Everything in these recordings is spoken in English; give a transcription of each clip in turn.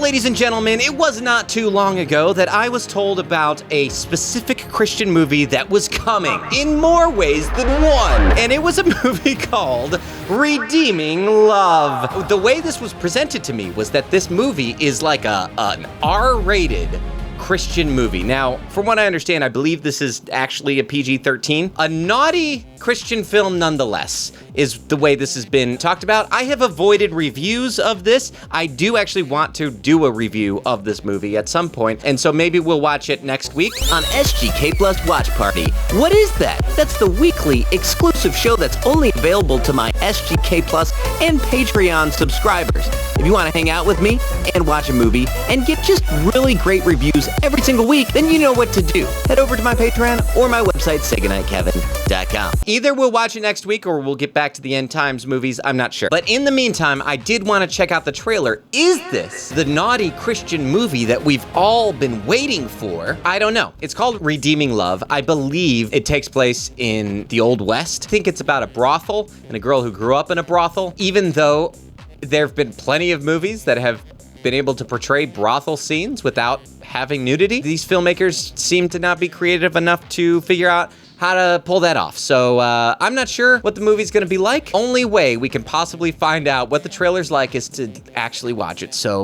ladies and gentlemen, it was not too long ago that I was told about a specific Christian movie that was coming in more ways than one. And it was a movie called Redeeming Love. The way this was presented to me was that this movie is like an R-rated Christian movie. Now, from what I understand, I believe this is actually a PG-13. A naughty Christian film nonetheless is the way this has been talked about. I have avoided reviews of this. I do actually want to do a review of this movie at some point, and so maybe we'll watch it next week on SGK Plus Watch Party. What is that? That's the weekly exclusive show that's only available to my SGK Plus and Patreon subscribers. If you want to hang out with me and watch a movie and get just really great reviews every single week, then you know what to do. Head over to my Patreon or my website, SayGoodnightKevin.com. Either we'll watch it next week or we'll get back to the end times movies, I'm not sure. But in the meantime, I did want to check out the trailer. Is this the naughty Christian movie that we've all been waiting for? I don't know. It's called Redeeming Love. I believe it takes place in the Old West. I think it's about a brothel and a girl who grew up in a brothel, even though there have been plenty of movies that have been able to portray brothel scenes without having nudity. These filmmakers seem to not be creative enough to figure out how to pull that off. So I'm not sure what the movie's gonna be like. Only way we can possibly find out what the trailer's like is to actually watch it. So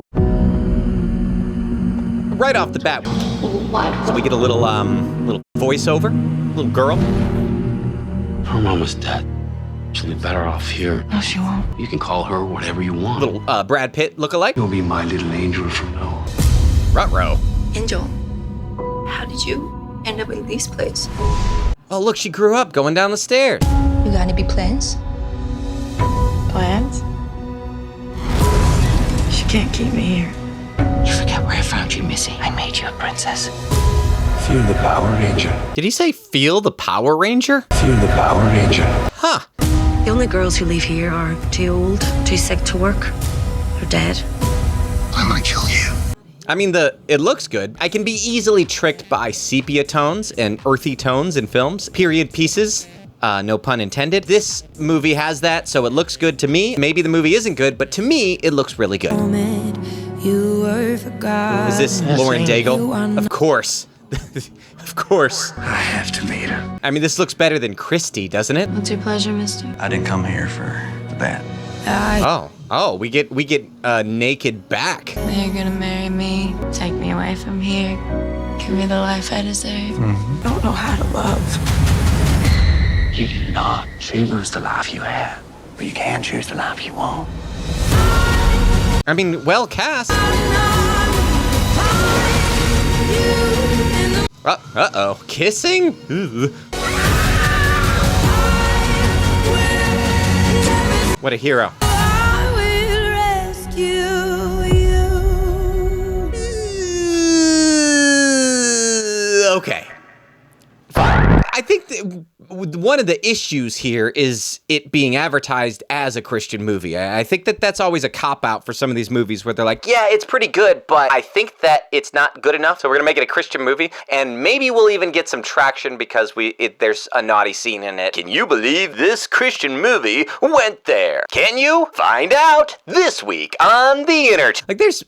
right off the bat, so we get a little voiceover, little girl. Her mom was dead. She'll be better off here. No, she won't. You can call her whatever you want. Little Brad Pitt lookalike. You'll be my little angel from now on. Ruh-roh. Angel, how did you end up in this place? Oh, look, she grew up going down the stairs. You got any big plans? Plans? She can't keep me here. You forget where I found you, Missy. I made you a princess. Feel the Power Ranger. Did he say feel the Power Ranger? Feel the Power Ranger. Huh. The only girls who leave here are too old, too sick to work, or dead. I'm gonna kill you. I mean, it looks good. I can be easily tricked by sepia tones and earthy tones in films. Period pieces, no pun intended. This movie has that, so it looks good to me. Maybe the movie isn't good, but to me, it looks really good. Is this Lauren Daigle? Of course. Of course. I have to meet her. I mean, this looks better than Christie, doesn't it? What's your pleasure, mister? I didn't come here for the bat. Oh, we get naked back. You're gonna marry me, take me away from here, give me the life I deserve. Mm-hmm. Don't know how to love. You cannot choose the life you have, but you can choose the life you want. I mean, well cast. Uh-oh, kissing? Ooh. What a hero. Okay. Fine. I think that one of the issues here is it being advertised as a Christian movie. I think that that's always a cop-out for some of these movies where they're like, yeah, it's pretty good, but I think that it's not good enough, so we're gonna make it a Christian movie, and maybe we'll even get some traction because there's a naughty scene in it. Can you believe this Christian movie went there? Can you? Find out this week on the internet. Like, there's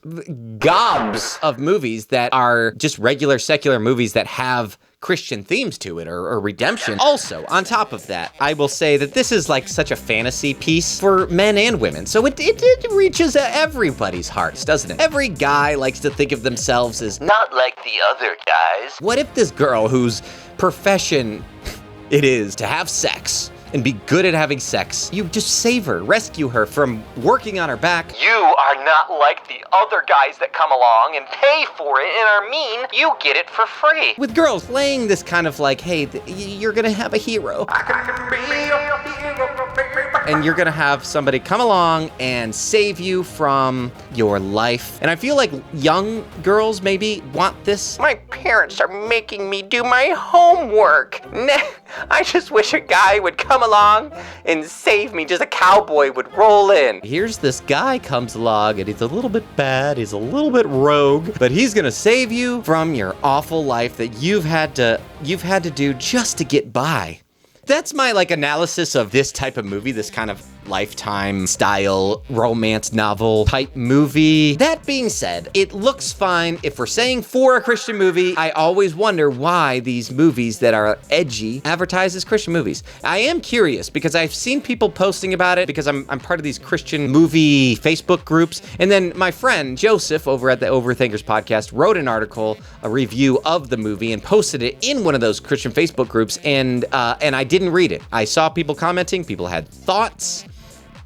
gobs of movies that are just regular secular movies that have Christian themes to it or redemption. Also, on top of that, I will say that this is like such a fantasy piece for men and women. So it reaches everybody's hearts, doesn't it? Every guy likes to think of themselves as not like the other guys. What if this girl whose profession it is to have sex and be good at having sex, you just save her, rescue her from working on her back? You are not like the other guys that come along and pay for it and are mean. You get it for free. With girls playing this kind of like, hey, you're gonna have a hero. And you're gonna have somebody come along and save you from your life. And I feel like young girls maybe want this. My parents are making me do my homework. I just wish a guy would come along and save me. Just a cowboy would roll in. Here's this guy comes along and he's a little bit bad, he's a little bit rogue, but he's gonna save you from your awful life that you've had to do just to get by. That's my analysis of this type of movie, this kind of Lifetime style romance novel type movie. That being said, it looks fine. If we're saying for a Christian movie, I always wonder why these movies that are edgy advertise as Christian movies. I am curious because I've seen people posting about it because I'm part of these Christian movie Facebook groups. And then my friend Joseph over at the Overthinkers podcast wrote an article, a review of the movie, and posted it in one of those Christian Facebook groups. And I didn't read it. I saw people commenting, people had thoughts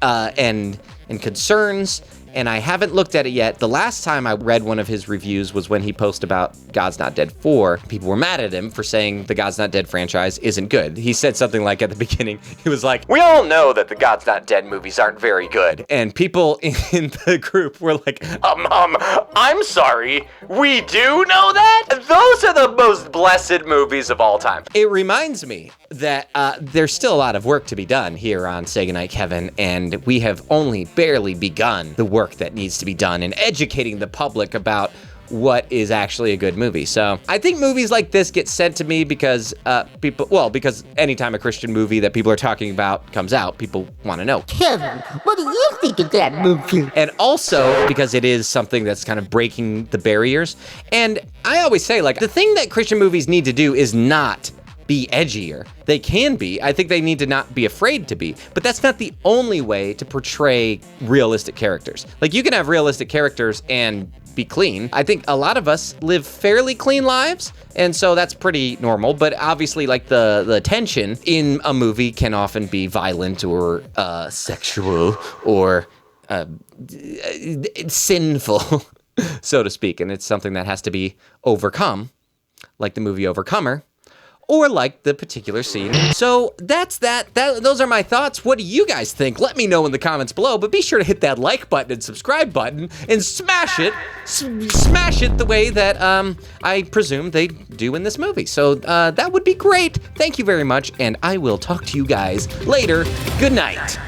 and concerns, and I haven't looked at it yet. The last time I read one of his reviews was when he posted about God's Not Dead 4. People were mad at him for saying the God's Not Dead franchise isn't good. He said something like at the beginning, he was like, "We all know that the God's Not Dead movies aren't very good." And people in the group were like, I'm sorry, we do know that? Those are the most blessed movies of all time. It reminds me that there's still a lot of work to be done here on Say Goodnight Kevin, and we have only barely begun the work that needs to be done in educating the public about what is actually a good movie. So I think movies like this get sent to me because because anytime a Christian movie that people are talking about comes out, people want to know, Kevin, what do you think of that movie? and also because it is something that's kind of breaking the barriers. And I always say, like, the thing that Christian movies need to do is not be edgier. They can be. I think they need to not be afraid to be. But that's not the only way to portray realistic characters. Like, you can have realistic characters and be clean. I think a lot of us live fairly clean lives, and so that's pretty normal. But obviously, like, the tension in a movie can often be violent or sexual or sinful, so to speak. And it's something that has to be overcome, like the movie Overcomer, or like the particular scene. So that's that. Those are my thoughts. What do you guys think? Let me know in the comments below, but be sure to hit that like button and subscribe button and smash it the way that I presume they do in this movie. So that would be great. Thank you very much, and I will talk to you guys later. Good night.